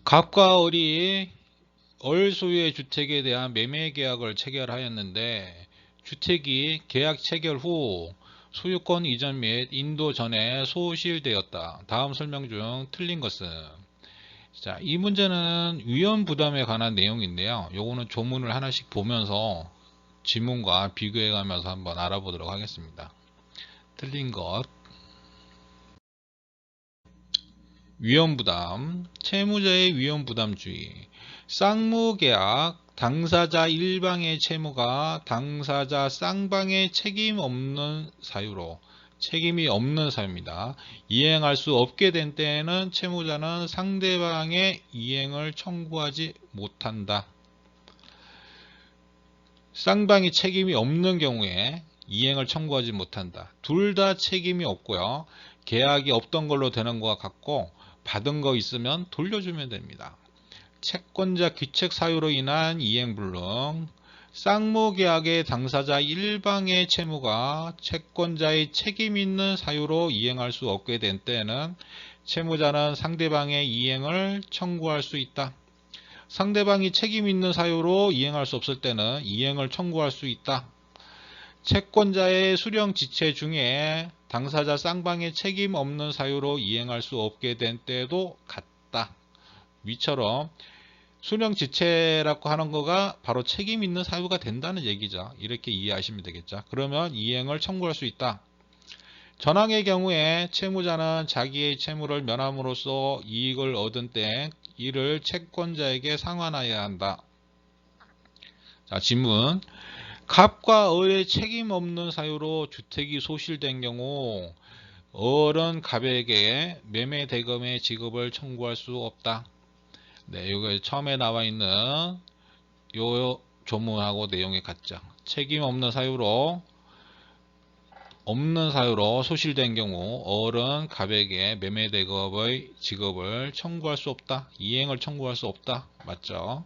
갑과 을이 을 소유의 주택에 대한 매매 계약을 체결하였는데 주택이 계약 체결 후 소유권 이전 및 인도 전에 소실되었다. 다음 설명 중 틀린 것은? 자, 이 문제는 위험 부담에 관한 내용인데요. 요거는 조문을 하나씩 보면서 지문과 비교해 가면서 한번 알아보도록 하겠습니다. 틀린 것. 위험부담, 채무자의 위험부담주의, 쌍무계약, 당사자 일방의 채무가 당사자 쌍방의 책임이 없는 사유입니다. 이행할 수 없게 된 때에는 채무자는 상대방의 이행을 청구하지 못한다. 쌍방이 책임이 없는 경우에 이행을 청구하지 못한다. 둘 다 책임이 없고요. 계약이 없던 걸로 되는 것과 같고 받은 거 있으면 돌려주면 됩니다. 채권자 귀책 사유로 인한 이행불능, 쌍무계약의 당사자 일방의 채무가 채권자의 책임 있는 사유로 이행할 수 없게 된 때에는 채무자는 상대방의 이행을 청구할 수 있다. 상대방이 책임 있는 사유로 이행할 수 없을 때는 이행을 청구할 수 있다. 채권자의 수령 지체 중에 당사자 쌍방의 책임 없는 사유로 이행할 수 없게 된 때도 같다. 위처럼 수령 지체라고 하는 거가 바로 책임 있는 사유가 된다는 얘기죠. 이렇게 이해하시면 되겠죠. 그러면 이행을 청구할 수 있다. 전항의 경우에 채무자는 자기의 채무를 면함으로써 이익을 얻은 때 이를 채권자에게 상환하여야 한다. 자, 질문. 갑과 을의 책임 없는 사유로 주택이 소실된 경우 을은 갑에게 매매 대금의 지급을 청구할 수 없다. 네, 이거 처음에 나와 있는 요 조문하고 내용이 같죠. 책임 없는 사유로 소실된 경우 을은 갑에게 매매 대금의 지급을 청구할 수 없다. 이행을 청구할 수 없다. 맞죠?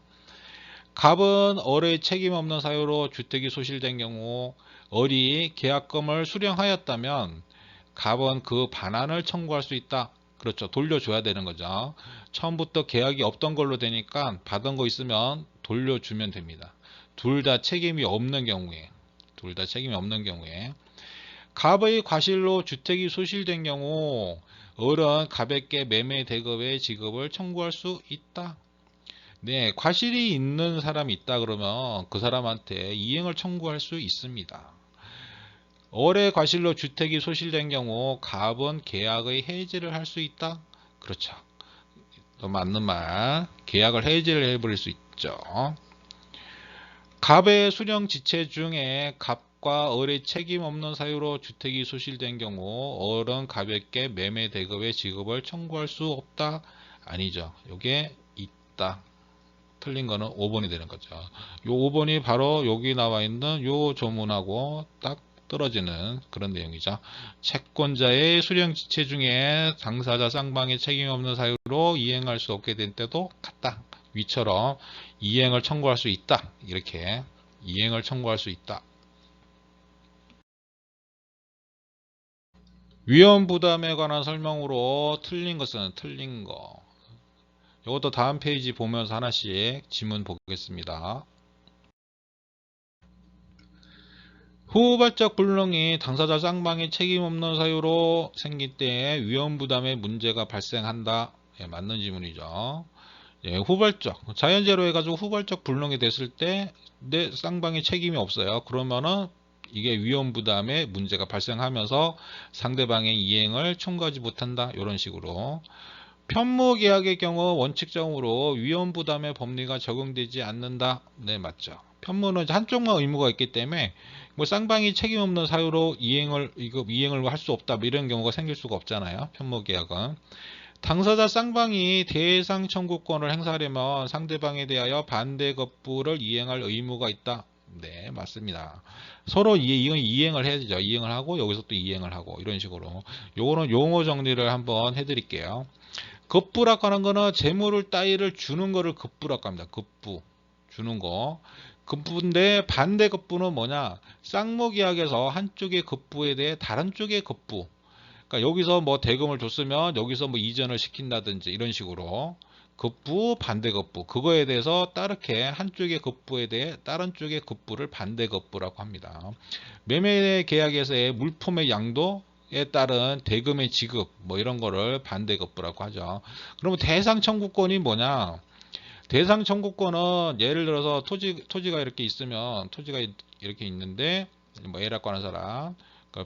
갑은 을의 책임 없는 사유로 주택이 소실된 경우 을이 계약금을 수령하였다면 갑은 그 반환을 청구할 수 있다. 그렇죠. 돌려줘야 되는 거죠. 처음부터 계약이 없던 걸로 되니까 받은 거 있으면 돌려주면 됩니다. 둘 다 책임이 없는 경우에 갑의 과실로 주택이 소실된 경우 을은 갑에게 매매 대금의 지급을 청구할 수 있다. 네, 과실이 있는 사람이 있다 그러면 그 사람한테 이행을 청구할 수 있습니다. 을의 과실로 주택이 소실된 경우 갑은 계약의 해지를 할 수 있다. 그렇죠. 맞는 말. 계약을 해지를 해버릴 수 있죠. 갑의 수령 지체 중에 갑과 을의 책임 없는 사유로 주택이 소실된 경우 을은 갑에게 매매 대금의 지급을 청구할 수 없다. 아니죠. 이게 있다. 틀린 거는 5번이 되는 거죠. 요 5번이 바로 여기 나와 있는 요 조문하고 딱 떨어지는 그런 내용이죠. 채권자의 수령 지체 중에 당사자 쌍방의 책임 없는 사유로 이행할 수 없게 된 때도 같다. 위처럼 이행을 청구할 수 있다. 이렇게 이행을 청구할 수 있다. 위험 부담에 관한 설명으로 틀린 것은 틀린 거. 이것도 다음 페이지 보면서 하나씩 지문 보겠습니다. 후발적 불능이 당사자 쌍방의 책임 없는 사유로 생길 때 위험 부담의 문제가 발생한다. 예, 맞는 지문이죠. 예, 후발적 자연재로 해가지고 후발적 불능이 됐을 때 내 쌍방의 책임이 없어요. 그러면은 이게 위험 부담의 문제가 발생하면서 상대방의 이행을 청구하지 못한다. 이런 식으로. 편무 계약의 경우 원칙적으로 위험 부담의 법리가 적용되지 않는다. 네, 맞죠. 편무는 한쪽만 의무가 있기 때문에 뭐 쌍방이 책임 없는 사유로 이행을 할 수 없다. 뭐 이런 경우가 생길 수가 없잖아요. 편무 계약은. 당사자 쌍방이 대상 청구권을 행사하려면 상대방에 대하여 반대 거부를 이행할 의무가 있다. 네, 맞습니다. 서로 이행을 해야죠. 이행을 하고 여기서 또 이행을 하고 이런 식으로. 요거는 용어 정리를 한번 해드릴게요. 급부라고 하는 거는 재물을 따위를 주는 거를 급부라고 합니다. 급부 주는 거. 급부인데 반대 급부는 뭐냐? 쌍무계약에서 한쪽의 급부에 대해 다른 쪽의 급부. 그러니까 여기서 뭐 대금을 줬으면 여기서 뭐 이전을 시킨다든지 이런 식으로 급부, 반대 급부, 그거에 대해서 따르게 한쪽의 급부에 대해 다른 쪽의 급부를 반대 급부라고 합니다. 매매 계약에서의 물품의 양도에 따른 대금의 지급 뭐 이런 거를 반대 급부라고 하죠. 그러면 대상 청구권이 뭐냐? 대상 청구권은 예를 들어서 토지가 이렇게 있으면 토지가 이렇게 있는데 뭐 A라고 하는 사람,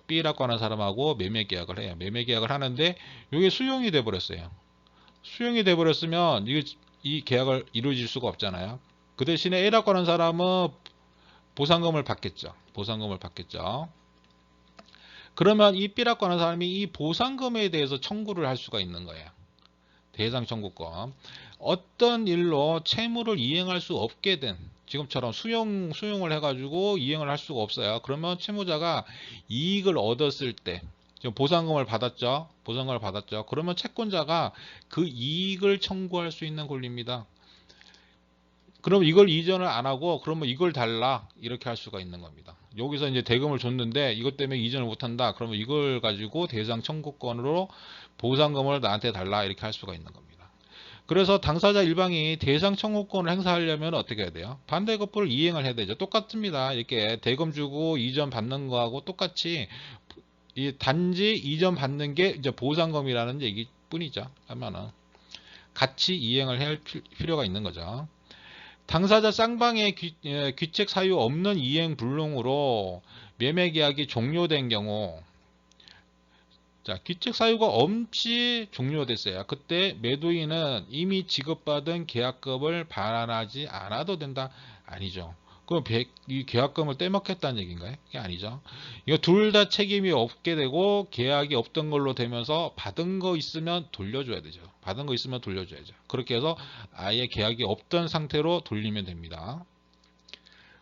B라고 하는 사람하고 매매 계약을 해요. 매매 계약을 하는데 이게 수용이 돼 버렸어요. 수용이 돼 버렸으면 이 계약을 이루어질 수가 없잖아요. 그 대신에 A라고 하는 사람은 보상금을 받겠죠. 보상금을 받겠죠. 그러면 이 B라고 하는 사람이 이 보상금에 대해서 청구를 할 수가 있는 거예요. 대상 청구권. 어떤 일로 채무를 이행할 수 없게 된 지금처럼 수용을 해가지고 이행을 할 수가 없어요. 그러면 채무자가 이익을 얻었을 때 지금 보상금을 받았죠. 보상금을 받았죠. 그러면 채권자가 그 이익을 청구할 수 있는 권리입니다. 그럼 이걸 이전을 안 하고 그러면 이걸 달라 이렇게 할 수가 있는 겁니다. 여기서 이제 대금을 줬는데 이것 때문에 이전을 못 한다. 그러면 이걸 가지고 대상 청구권으로 보상금을 나한테 달라 이렇게 할 수가 있는 겁니다. 그래서 당사자 일방이 대상 청구권을 행사하려면 어떻게 해야 돼요? 반대급부를 이행을 해야 되죠. 똑같습니다. 이렇게 대금 주고 이전 받는 거하고 똑같이 단지 이전 받는 게 이제 보상금이라는 얘기 뿐이죠. 하면은 같이 이행을 할 필요가 있는 거죠. 당사자 쌍방의 귀책 사유 없는 이행 불능으로 매매 계약이 종료된 경우, 자, 귀책 사유가 없이 종료됐어요. 그때 매도인은 이미 지급받은 계약금을 반환하지 않아도 된다? 아니죠. 그럼 이 계약금을 떼먹겠다는 얘기인가요? 그게 아니죠. 이거 둘 다 책임이 없게 되고 계약이 없던 걸로 되면서 받은 거 있으면 돌려줘야 되죠. 받은 거 있으면 돌려줘야죠. 그렇게 해서 아예 계약이 없던 상태로 돌리면 됩니다.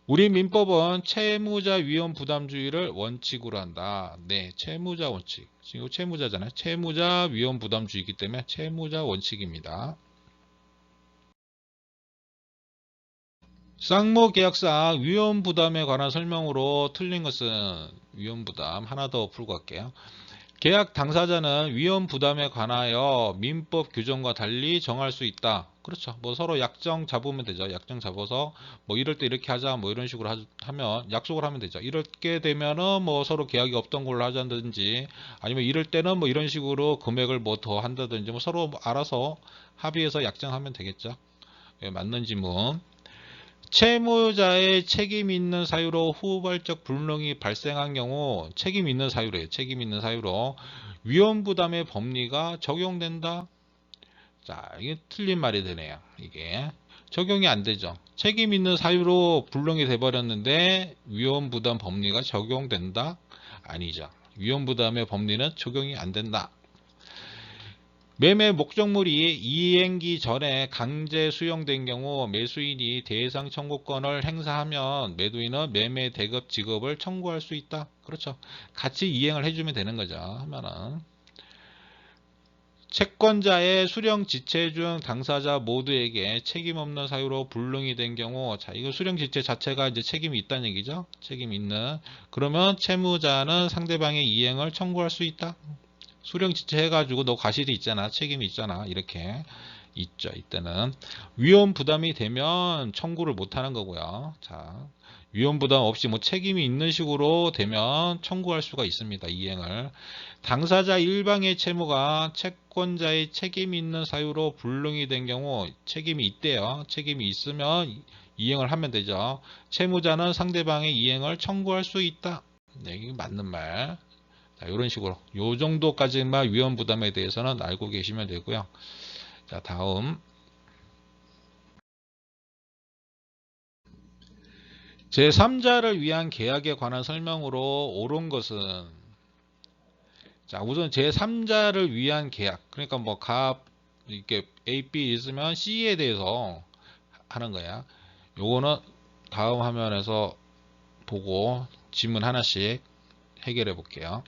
우리 민법은 채무자 위험 부담주의를 원칙으로 한다. 네, 채무자 원칙. 지금 채무자잖아요. 채무자 위험 부담주의이기 때문에 채무자 원칙입니다. 쌍모계약상 위험부담에 관한 설명으로 틀린 것은 위험부담 하나 더 풀고 갈게요. 계약 당사자는 위험부담에 관하여 민법 규정과 달리 정할 수 있다. 그렇죠. 뭐 서로 약정 잡으면 되죠. 약정 잡아서 뭐 이럴 때 이렇게 하자 뭐 이런 식으로 하면 약속을 하면 되죠. 이렇게 되면은 뭐 서로 계약이 없던 걸로 하자든지 아니면 이럴 때는 뭐 이런 식으로 금액을 뭐 더 한다든지 뭐 서로 알아서 합의해서 약정하면 되겠죠. 예, 맞는 지문. 채무자의 책임 있는 사유로 후발적 불능이 발생한 경우 책임 있는 사유로요. 책임 있는 사유로 위험부담의 법리가 적용된다. 자, 이게 틀린 말이 되네요. 이게 적용이 안 되죠. 책임 있는 사유로 불능이 돼버렸는데 위험부담 법리가 적용된다? 아니죠. 위험부담의 법리는 적용이 안 된다. 매매 목적물이 이행기 전에 강제 수용된 경우 매수인이 대상 청구권을 행사하면 매도인은 매매 대급 지급을 청구할 수 있다. 그렇죠. 같이 이행을 해주면 되는 거죠. 하면은 채권자의 수령 지체 중 당사자 모두에게 책임 없는 사유로 불능이 된 경우, 자, 이거 수령 지체 자체가 이제 책임이 있다는 얘기죠. 책임 있는. 그러면 채무자는 상대방의 이행을 청구할 수 있다. 수령 지체 해가지고 너 과실이 있잖아, 책임이 있잖아, 이렇게 있죠. 이때는 위험 부담이 되면 청구를 못 하는 거고요. 자, 위험 부담 없이 뭐 책임이 있는 식으로 되면 청구할 수가 있습니다. 이행을. 당사자 일방의 채무가 채권자의 책임이 있는 사유로 불능이 된 경우 책임이 있대요. 책임이 있으면 이행을 하면 되죠. 채무자는 상대방의 이행을 청구할 수 있다. 네, 이게 맞는 말. 자, 이런 식으로 요 정도까지만 위험 부담에 대해서는 알고 계시면 되고요. 자, 다음 제3자를 위한 계약에 관한 설명으로 옳은 것은, 자, 우선 제3자를 위한 계약, 그러니까 뭐 값 이렇게 A, B 있으면 C에 대해서 하는 거야. 요거는 다음 화면에서 보고 질문 하나씩 해결해 볼게요.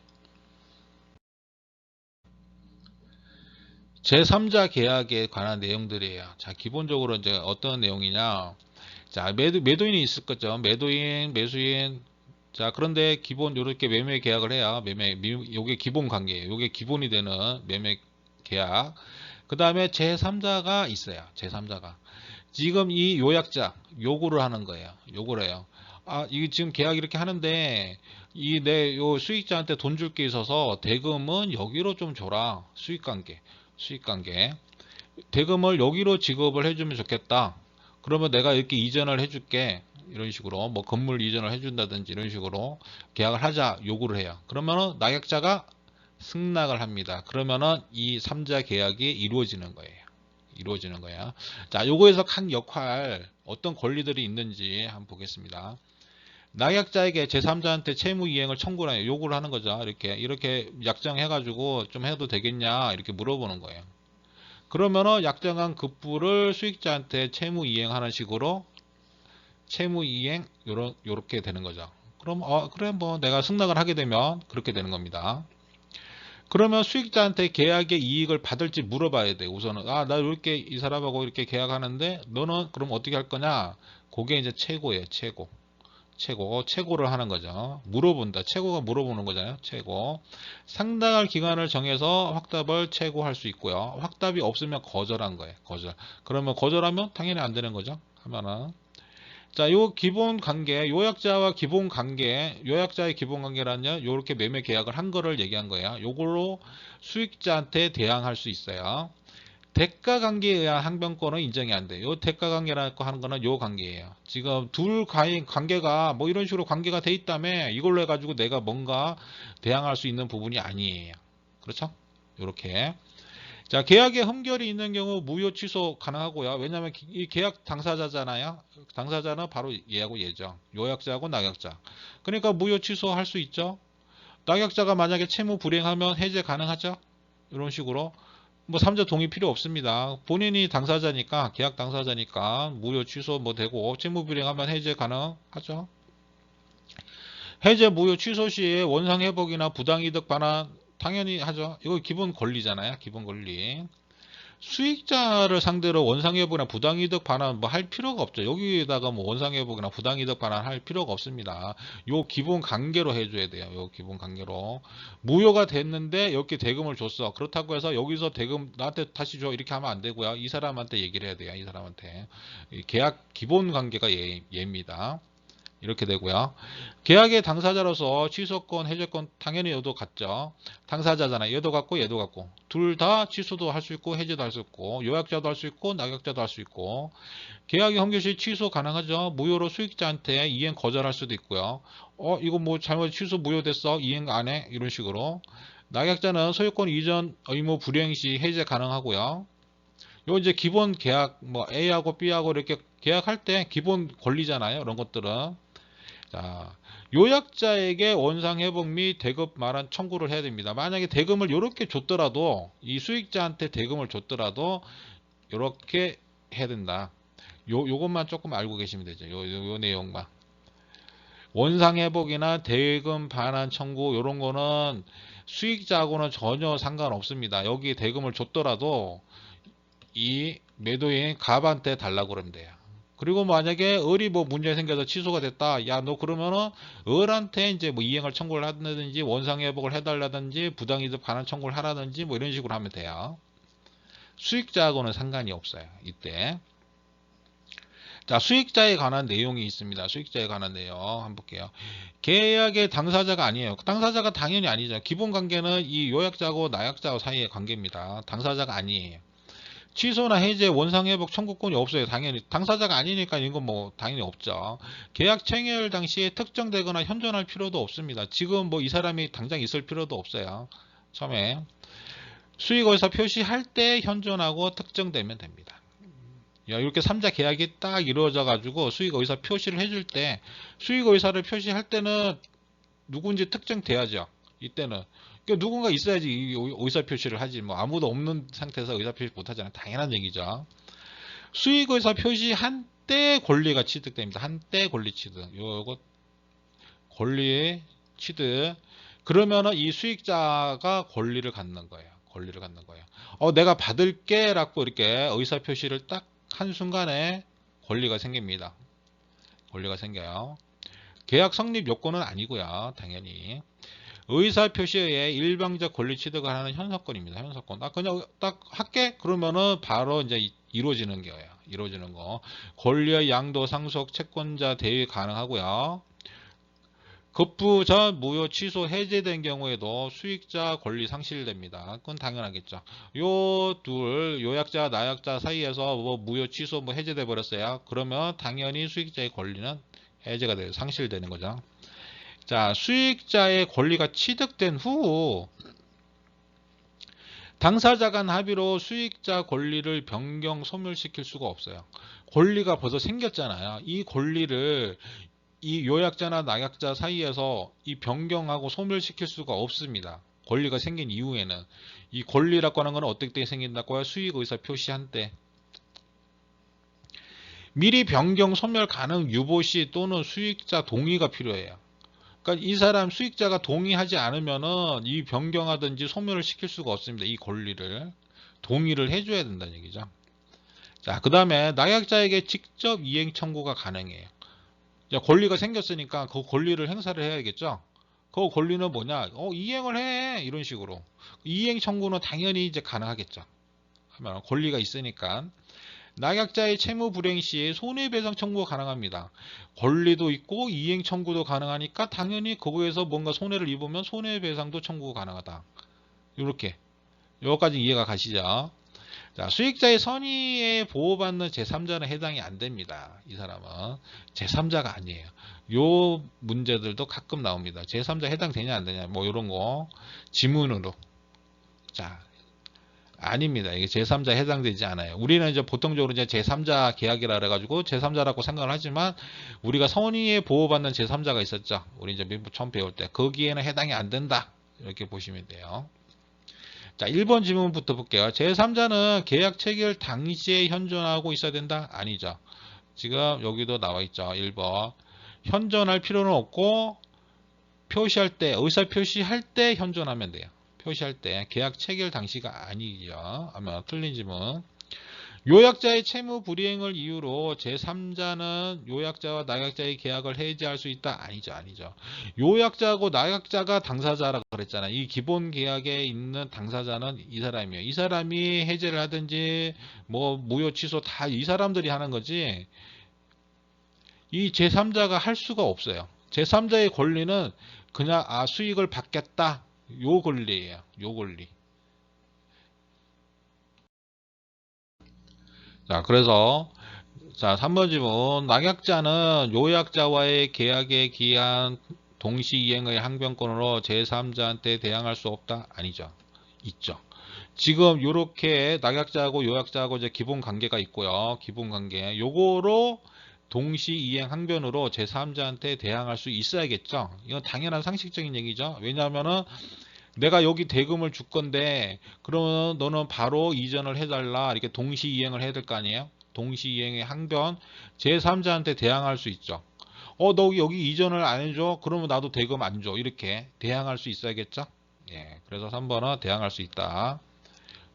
제3자 계약에 관한 내용들이에요. 자, 기본적으로 이제 어떤 내용이냐. 자, 매도인이 있을 거죠. 매도인, 매수인. 자, 그런데 기본 요렇게 매매 계약을 해야 요게 기본 관계예요. 요게 기본이 되는 매매 계약. 그 그 다음에 제3자가 있어요. 제3자가. 지금 이 요약자 요구를 하는 거예요. 요구를 해요. 아, 이게 지금 계약 이렇게 하는데 이 내 요 수익자한테 돈 줄 게 있어서 대금은 여기로 좀 줘라. 수익관계. 대금을 여기로 지급을 해주면 좋겠다. 그러면 내가 이렇게 이전을 해줄게. 이런 식으로 뭐 건물 이전을 해준다든지 이런 식으로 계약을 하자 요구를 해요. 그러면은 낙약자가 승낙을 합니다. 그러면은 이 3자 계약이 이루어지는 거예요. 이루어지는 거야. 자, 요거에서 각 역할 어떤 권리들이 있는지 한번 보겠습니다. 낙약자에게 제3자한테 채무 이행을 청구를 해요. 요구를 하는 거죠. 이렇게 약정해가지고 좀 해도 되겠냐 이렇게 물어보는 거예요. 그러면은 약정한 급부를 수익자한테 채무 이행하는 식으로 채무 이행 요렇게 되는 거죠. 그럼 그래 뭐 내가 승낙을 하게 되면 그렇게 되는 겁니다. 그러면 수익자한테 계약의 이익을 받을지 물어봐야 돼. 우선은 나 이렇게 이 사람하고 이렇게 계약하는데 너는 그럼 어떻게 할 거냐? 그게 이제 최고예요. 최고를 하는 거죠. 물어본다. 최고가 물어보는 거잖아요. 최고. 상당할 기간을 정해서 확답을 최고할 수 있고요. 확답이 없으면 거절한 거예요. 거절. 그러면 거절하면 당연히 안 되는 거죠. 하면은 자, 요 기본 관계, 요약자와 기본 관계, 요약자의 기본 관계란요, 요렇게 매매 계약을 한 거를 얘기한 거예요. 요걸로 수익자한테 대항할 수 있어요. 대가 관계에 의한 항변권은 인정이 안 돼요. 요 대가 관계라고 하는 거는 요 관계예요. 지금 둘 관계가 뭐 이런 식으로 관계가 돼 있다며 이걸로 해가지고 내가 뭔가 대항할 수 있는 부분이 아니에요. 그렇죠? 요렇게. 자, 계약에 흠결이 있는 경우 무효 취소 가능하고요. 왜냐하면 이 계약 당사자잖아요. 당사자는 바로 얘하고 얘죠. 요약자하고 낙약자. 그러니까 무효 취소할 수 있죠. 낙약자가 만약에 채무 불이행하면 해제 가능하죠. 이런 식으로. 뭐 3자 동의 필요 없습니다. 본인이 당사자니까 계약 당사자니까 무효 취소 뭐 되고 채무 불이행하면 해제 가능하죠. 해제 무효 취소 시에 원상 회복이나 부당이득 반환 당연히 하죠. 이거 기본 권리잖아요. 기본 권리. 수익자를 상대로 원상회복이나 부당이득 반환 뭐 할 필요가 없죠. 여기에다가 뭐 원상회복이나 부당이득 반환 할 필요가 없습니다. 요 기본 관계로 해줘야 돼요. 요 기본 관계로. 무효가 됐는데 이렇게 대금을 줬어. 그렇다고 해서 여기서 대금 나한테 다시 줘 이렇게 하면 안 되고요. 이 사람한테 얘기를 해야 돼요. 이 사람한테. 계약 기본 관계가 얘입니다. 이렇게 되고요. 계약의 당사자로서 취소권, 해제권 당연히 얘도 같죠. 당사자잖아요. 얘도 같고 얘도 같고 둘 다 취소도 할 수 있고 해제도 할 수 있고 요약자도 할 수 있고 낙약자도 할 수 있고 계약이 헌결 시 취소 가능하죠. 무효로 수익자한테 이행 거절할 수도 있고요. 이거 뭐 잘못 취소 무효됐어. 이행 안 해. 이런 식으로. 낙약자는 소유권 이전 의무 불이행 시 해제 가능하고요. 요 이제 기본 계약 뭐 A하고 B하고 이렇게 계약할 때 기본 권리잖아요. 이런 것들은. 자, 요약자에게 원상회복 및 대급 마련 청구를 해야 됩니다. 만약에 대금을 이렇게 줬더라도 이 수익자한테 대금을 줬더라도 이렇게 해야 된다. 요것만 조금 알고 계시면 되죠. 요 내용만. 원상회복이나 대금 반환 청구 이런 거는 수익자하고는 전혀 상관없습니다. 여기 대금을 줬더라도 이 매도인 갑한테 달라고 그러면 돼요. 그리고 만약에 을이 뭐 문제 생겨서 취소가 됐다. 야, 너 그러면은 을한테 이제 뭐 이행을 청구를 하든지 원상회복을 해달라든지 부당이득 반환 청구를 하라든지 뭐 이런 식으로 하면 돼요. 수익자하고는 상관이 없어요. 이때. 자, 수익자에 관한 내용이 있습니다. 수익자에 관한 내용 한번 볼게요. 계약의 당사자가 아니에요. 당사자가 당연히 아니죠. 기본 관계는 이 요약자하고 나약자 사이의 관계입니다. 당사자가 아니에요. 취소나 해제, 원상회복 청구권이 없어요. 당연히 당사자가 아니니까 이건 뭐 당연히 없죠. 계약 체결 당시에 특정되거나 현존할 필요도 없습니다. 지금 뭐 이 사람이 당장 있을 필요도 없어요. 처음에 수익의사 표시할 때 현존하고 특정되면 됩니다. 이렇게 3자 계약이 딱 이루어져 가지고 수익의사 표시를 해줄 때 수익의사를 표시할 때는 누군지 특정돼야죠. 이때는 그러니까 누군가 있어야지 의사표시를 하지. 뭐 아무도 없는 상태에서 의사표시 못하잖아요. 당연한 얘기죠. 수익의사 표시한 때 권리가 취득됩니다. 한때 권리 취득. 요거 권리의 취득. 그러면은 이 수익자가 권리를 갖는 거예요. 권리를 갖는 거예요. 내가 받을게 라고 이렇게 의사표시를 딱 한순간에 권리가 생깁니다. 권리가 생겨요. 계약 성립 요건은 아니고요. 당연히. 의사표시에 의해 일방적 권리 취득을 하는 현석권입니다. 현석권. 나 그냥 딱 할게? 그러면은 바로 이제 이루어지는 거예요. 이루어지는 거. 권리의 양도, 상속, 채권자 대위 가능하고요. 급부 전 무효 취소 해제된 경우에도 수익자 권리 상실됩니다. 그건 당연하겠죠. 요 둘 요약자 나약자 사이에서 뭐 무효 취소 뭐 해제돼 버렸어요. 그러면 당연히 수익자의 권리는 해제가 돼요. 상실되는 거죠. 자, 수익자의 권리가 취득된 후 당사자 간 합의로 수익자 권리를 변경 소멸시킬 수가 없어요. 권리가 벌써 생겼잖아요. 이 권리를 이 요약자나 낙약자 사이에서 이 변경하고 소멸시킬 수가 없습니다. 권리가 생긴 이후에는 이 권리라고 하는 건 어떨 때 생긴다고요? 수익의사 표시한 때. 미리 변경 소멸 가능 유보시 또는 수익자 동의가 필요해요. 그러니까 이 사람 수익자가 동의하지 않으면은 이 변경하든지 소멸을 시킬 수가 없습니다. 이 권리를 동의를 해줘야 된다는 얘기죠. 자, 그 다음에 낙약자에게 직접 이행 청구가 가능해요. 권리가 생겼으니까 그 권리를 행사를 해야겠죠. 그 권리는 뭐냐? 이행을 해. 이런 식으로. 이행 청구는 당연히 이제 가능하겠죠. 하면 권리가 있으니까. 낙약자의 채무 불이행 시 손해배상 청구가 가능합니다. 권리도 있고 이행 청구도 가능하니까 당연히 그거에서 뭔가 손해를 입으면 손해배상도 청구가 가능하다. 이렇게. 여기까지 이해가 가시죠? 자, 수익자의 선의에 보호받는 제3자는 해당이 안 됩니다. 이 사람은 제3자가 아니에요. 요 문제들도 가끔 나옵니다. 제3자 해당되냐 안 되냐 뭐 이런 거 지문으로. 자, 아닙니다. 이게 제3자 해당되지 않아요. 우리는 이제 보통적으로 이제 제3자 계약이라 그래가지고 제3자라고 생각을 하지만 우리가 선의에 보호받는 제3자가 있었죠. 우리 이제 민법 처음 배울 때 거기에는 해당이 안 된다. 이렇게 보시면 돼요. 자, 1번 질문부터 볼게요. 제3자는 계약 체결 당시에 현존하고 있어야 된다? 아니죠. 지금 여기도 나와 있죠. 1번. 현존할 필요는 없고 표시할 때, 의사 표시할 때 현존하면 돼요. 표시할 때 계약 체결 당시가 아니죠. 아마 틀린 질문. 요약자의 채무 불이행을 이유로 제3자는 요약자와 낙약자의 계약을 해지할 수 있다? 아니죠. 아니죠. 요약자하고 낙약자가 당사자라고 그랬잖아요. 이 기본 계약에 있는 당사자는 이 사람이에요. 이 사람이 해제를 하든지 뭐 무효 취소 다 이 사람들이 하는 거지 이 제3자가 할 수가 없어요. 제3자의 권리는 그냥 수익을 받겠다. 요 권리예요. 요 권리. 자, 그래서 자, 3번 질문. 낙약자는 요약자와의 계약에 기한 동시이행의 항변권으로 제3자한테 대항할 수 없다? 아니죠. 있죠. 지금 요렇게 낙약자하고 요약자하고 이제 기본 관계가 있고요. 기본 관계. 요거로 동시이행 항변으로 제3자한테 대항할 수 있어야겠죠. 이건 당연한 상식적인 얘기죠. 왜냐하면은 내가 여기 대금을 줄 건데 그러면 너는 바로 이전을 해달라 이렇게 동시이행을 해야 될 거 아니에요. 동시이행의 항변 제3자한테 대항할 수 있죠. 너 여기 이전을 안 해줘? 그러면 나도 대금 안 줘. 이렇게 대항할 수 있어야겠죠. 예, 그래서 3번은 대항할 수 있다.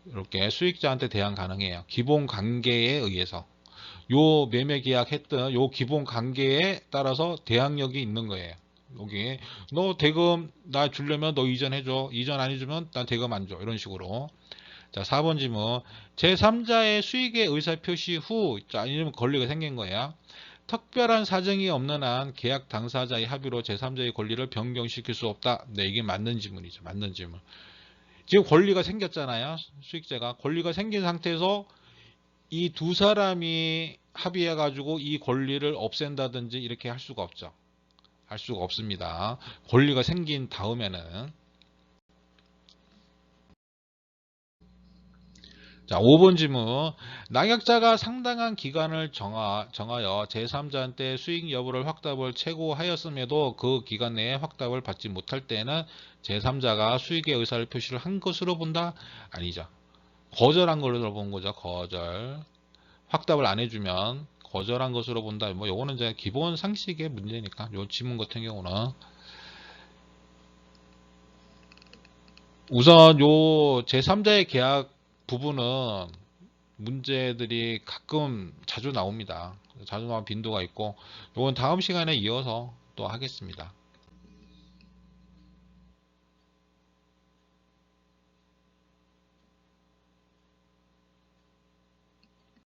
이렇게 수익자한테 대항 가능해요. 기본 관계에 의해서 요 매매 계약했던 요 기본 관계에 따라서 대항력이 있는 거예요. 여기 너 대금 나 주려면 너 이전해줘. 이전 안 해주면 난 대금 안 줘. 이런 식으로. 자, 4번 질문. 제3자의 수익의 의사표시 후, 자, 이러면 권리가 생긴 거예요. 특별한 사정이 없는 한 계약 당사자의 합의로 제3자의 권리를 변경시킬 수 없다. 네, 이게 맞는 질문이죠. 맞는 질문. 지금 권리가 생겼잖아요. 수익자가. 권리가 생긴 상태에서 이 두 사람이 합의해가지고 이 권리를 없앤다든지 이렇게 할 수가 없죠. 할 수가 없습니다. 권리가 생긴 다음에는. 자, 5번 질문. 낙약자가 상당한 기간을 정하여 제3자한테 수익 여부를 확답을 최고하였음에도 그 기간 내에 확답을 받지 못할 때는 제3자가 수익의 의사를 표시를 한 것으로 본다? 아니죠. 거절한 걸로 본 거죠. 거절. 확답을 안 해주면 거절한 것으로 본다. 뭐 요거는 이제 기본 상식의 문제니까 요 지문 같은 경우는 우선 요 제3자의 계약 부분은 문제들이 가끔 자주 나옵니다. 자주 나온 빈도가 있고 요건 다음 시간에 이어서 또 하겠습니다.